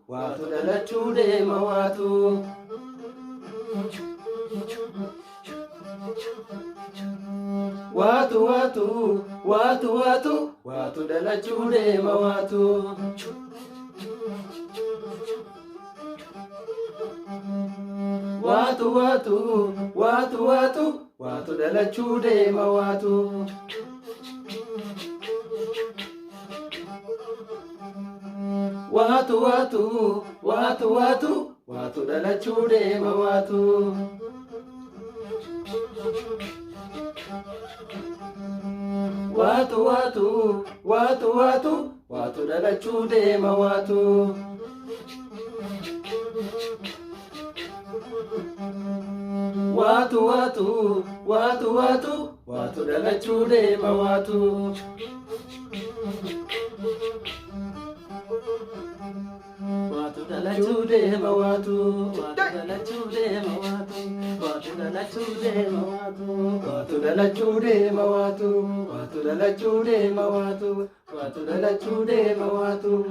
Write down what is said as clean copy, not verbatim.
waatu dhalachuu deema waatu. Waatu dhalachuu deema waatu. Waatu dhalachuu deema waatu. Waatu dhalachuu deema waatu. Waatu dhalachuu deema waatu. Waatu dhalachuu deema waatu. Waatu dhalachuu deema waatu. Waatu dhalachuu deema waatu. Waatu dhalachuu deema waatu. Waatu dhalachuu deema waatu. Waatu dhalachuu deema waatu. Waatu dhalachuu deema waatu.